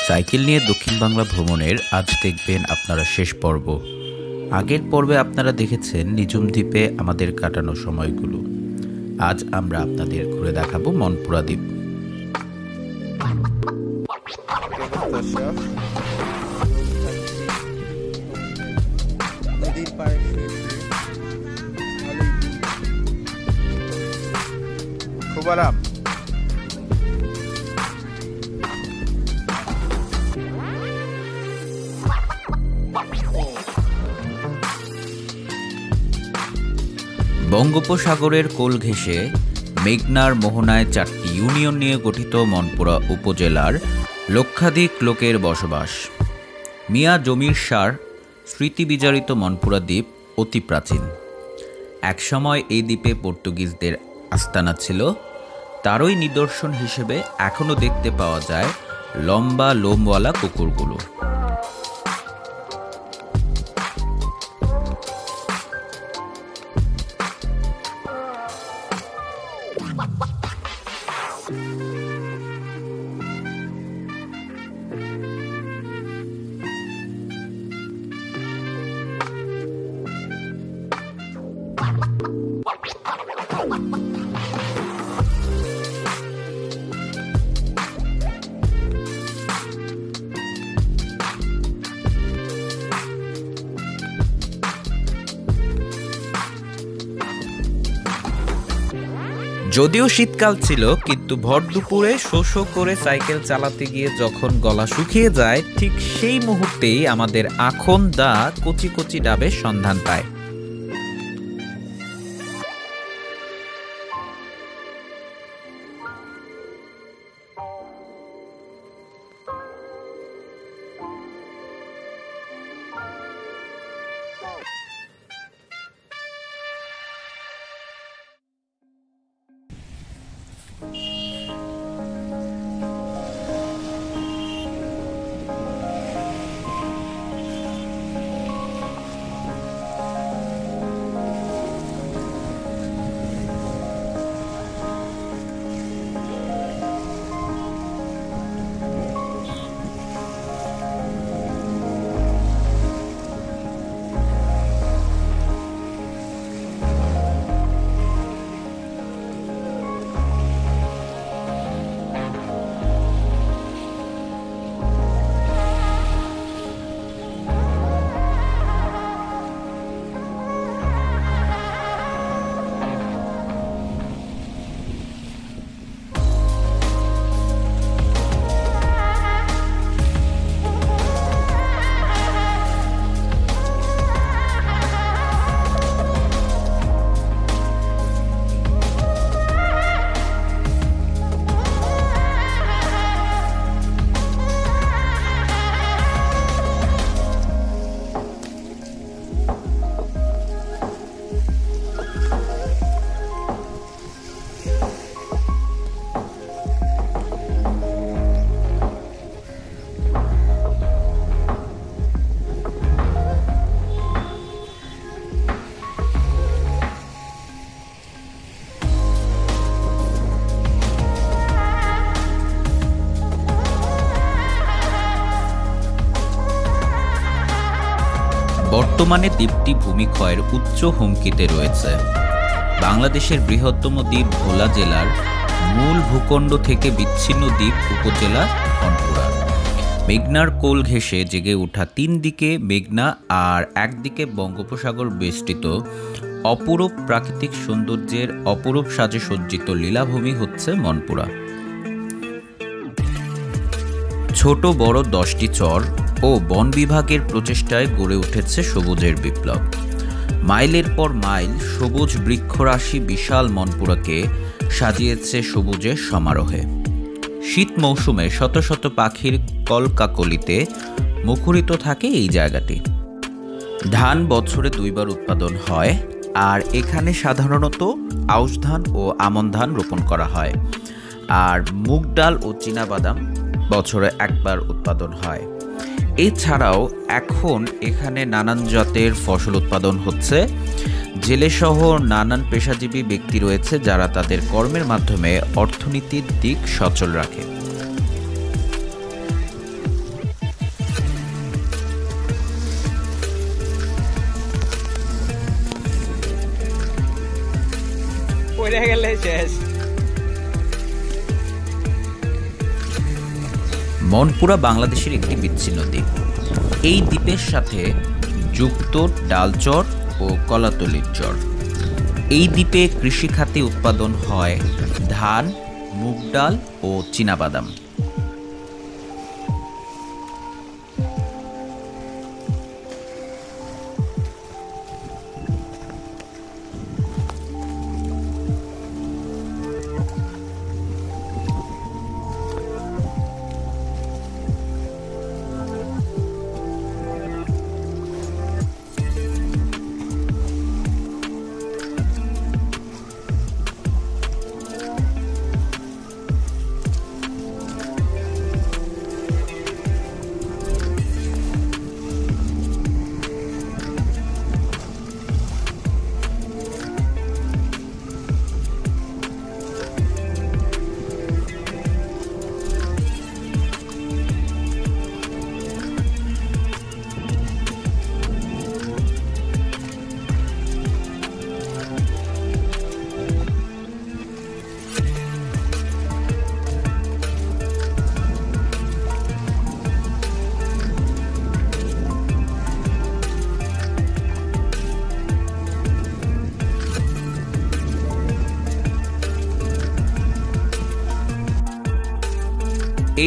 Cycle নিয়ে দক্ষিণ বাংলা ভ্রমণের আজ দেখবেন আপনারা শেষ পর্ব। আগের পর্বে আপনারা দেখেছেন নিঝুম দ্বীপে আমাদের কাটানো সময়গুলো। আজ আমরা আপনাদের ঘুরে দেখাবো মনপুরা দ্বীপ। খুব আরাম। বঙ্গোপসাগরের কোল ঘেঁষে মেঘনার মোহনায় 4টি ইউনিয়ন নিয়ে গঠিত মনপুরা উপজেলার লক্ষাধিক লোকের বসবাস। মিয়া জমির সার স্মৃতি বিজড়িত মনপুরা দ্বীপ অতি প্রাচীন। একসময় এই দ্বীপে পর্তুগিজদের আস্তানা ছিল। তারই নিদর্শন হিসেবে এখনও দেখতে পাওয়া যায় লম্বা লোমওয়ালা কুকুরগুলো। যদিও শীতকাল ছিল, কিন্তু ভর দুপুরে শো শো করে সাইকেল চালাতে গিয়ে যখন গলা শুকিয়ে যায়, ঠিক সেই মুহূর্তেই আমাদের আখন্দা কচি কচি ডাবের সন্ধান পায়। বর্তমানে দ্বীপটি ভূমিক্ষয়ের উচ্চ হুমকিতে রয়েছে। বাংলাদেশের বৃহত্তম দ্বীপ ভোলা জেলার মূল ভূখণ্ড থেকে বিচ্ছিন্ন দ্বীপ উপজেলা মনপুরা। মেঘনার কোল ঘেঁষে জেগে ওঠা 3 দিকে মেঘনা আর একদিকে বঙ্গোপসাগর বেষ্টিত অপরূপ প্রাকৃতিক সৌন্দর্যের অপরূপ সাজে সজ্জিত লীলাভূমি হচ্ছে মনপুরা। ছোট বড় 10টি চর ও বন বিভাগের প্রচেষ্টায় গড়ে উঠেছে সবুজের বিপ্লব। মাইলের পর মাইল সবুজ বৃক্ষরাশি বিশাল মনপুরাকে সাজিয়েছে সবুজের সমারোহে। শীত মৌসুমে শত শত পাখির কলকাকলিতে মুখরিত থাকে এই জায়গাটি। ধান বছরে 2 বার উৎপাদন হয়, আর এখানে সাধারণত আউশ ধান ও আমন ধান রোপণ করা হয়, আর মুগ ডাল ও চীনাবাদাম বছরে 1 বার উৎপাদন হয়। এছাড়াও এখন এখানে নানান জাতের ফসল উৎপাদন হচ্ছে। জেলেসহ নানান পেশাজীবী ব্যক্তি রয়েছে যারা তাদের কর্মের মাধ্যমে অর্থনীতির দিক সচল রাখে। মনপুরা বাংলাদেশের একটি বিচ্ছিন্ন দ্বীপ। এই দ্বীপের সাথে যুক্ত ডালচর ও কলাতলির চর। এই দ্বীপে কৃষিখাতে উৎপাদন হয় ধান, মুগ ডাল ও চীনাবাদাম।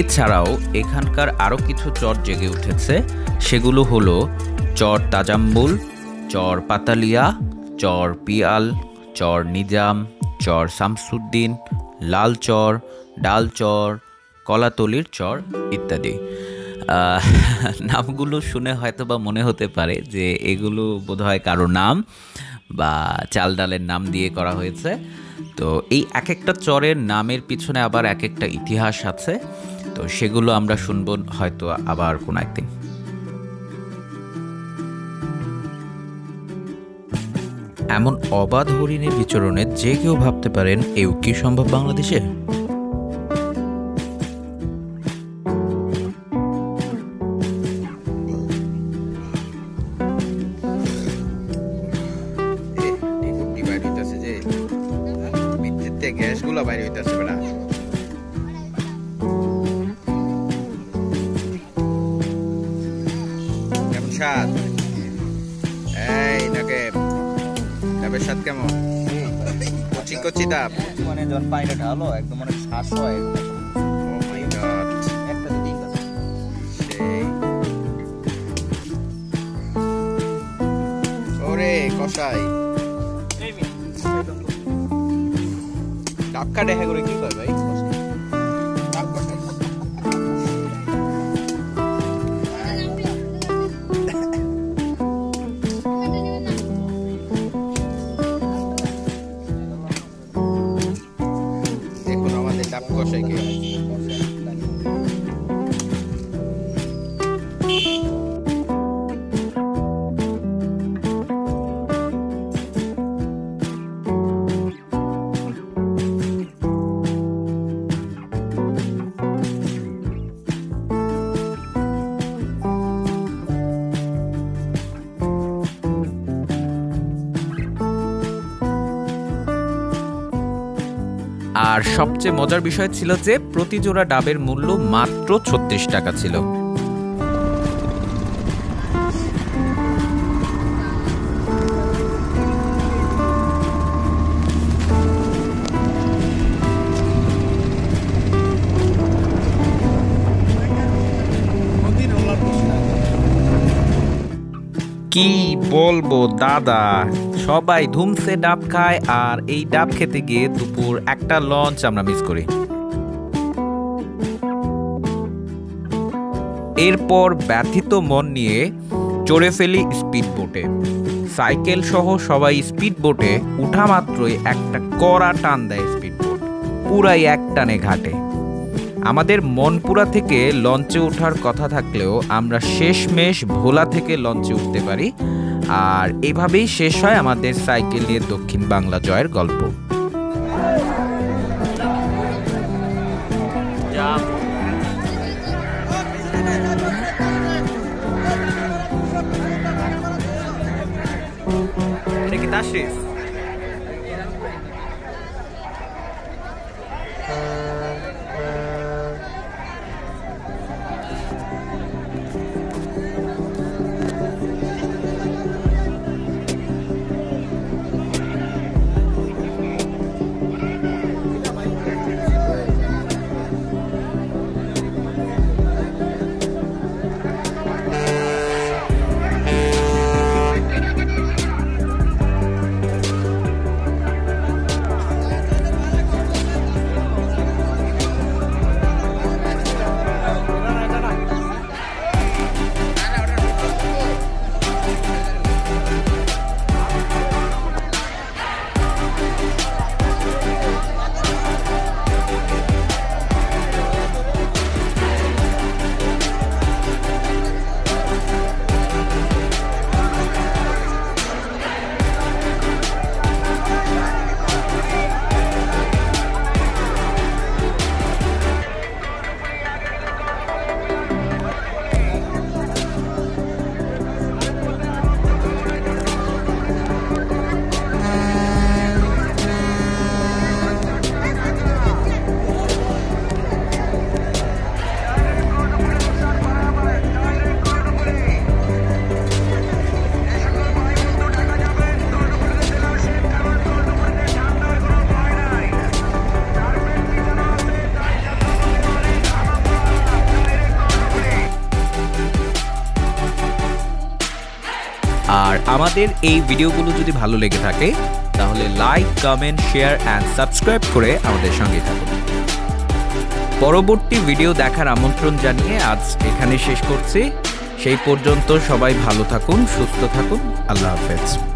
এছাড়াও এখানকার আরও কিছু চর জেগে উঠেছে। সেগুলো হলো চর তাজাম্বুল, চর পাতালিয়া, চর পিয়াল, চর নিজাম, চর শামসুদ্দিন, লালচর, ডালচর, কলাতলির চর ইত্যাদি। নামগুলো শুনে হয়তো বা মনে হতে পারে যে এগুলো বোধহয় কারো নাম বা চাল ডালের নাম দিয়ে করা হয়েছে। তো এই এক একটা চরের নামের পিছনে আবার এক একটা ইতিহাস আছে। তো সেগুলো আমরা শুনবো হয়তো আবার কোনো একদিন। এমন অবাধ হরিণের বিচরণে যে কেউ ভাবতে পারেন এও কি সম্ভব বাংলাদেশে? গ্যাসগুলো বাইরে হইতেছে বেটা। কেমন স্বাদ? এই নাকে ডাবের স্বাদ কেমন? কচি কচি ডাব, মানে যখন পানিটা ঢালো একদম অনেক শ্বাস হয়। ও মাই গড, একটা তো দিন আছে সেই ওরে কষাই ডাবকা দেখা করে কি কয় ভাই? ডাব কষাই দেখুন আমাদের ডাব কষাই কে। আর সবচেয়ে মজার বিষয় ছিল যে প্রতি জোড়া ডাবের মূল্য মাত্র ৩৬ টাকা ছিল। কি বলবো দাদা, সবাই ধুমসে ডাব খায় আর এই ডাব খেতে গিয়ে দুপুর একটা লঞ্চ আমরা মিস করি। এরপর ব্যথিত মন নিয়ে চড়ে ফেলি স্পিড বোটে। সাইকেল সহ সবাই স্পিড বোটে উঠা মাত্রই একটা কড়া টান দেয় স্পিড বোট, পুরাই এক টানে ঘাটে। আমাদের মনপুরা থেকে লঞ্চে ওঠার কথা থাকলেও আমরা শেষমেশ ভোলা থেকে লঞ্চে উঠতে পারি। আর এভাবেই শেষ হয় আমাদের সাইকেল নিয়ে দক্ষিণ বাংলা জয়ের গল্প। এটা কি তাশরিফ? আর আমাদের এই ভিডিওগুলো যদি ভালো লেগে থাকে তাহলে like, comment, share and subscribe করে আমাদের সঙ্গে থাকুন। পরবর্তী ভিডিও দেখার আমন্ত্রণ জানিয়ে আজ এখানে শেষ করছি। সেই পর্যন্ত সবাই ভালো থাকুন, সুস্থ থাকুন। আল্লাহ হাফেজ।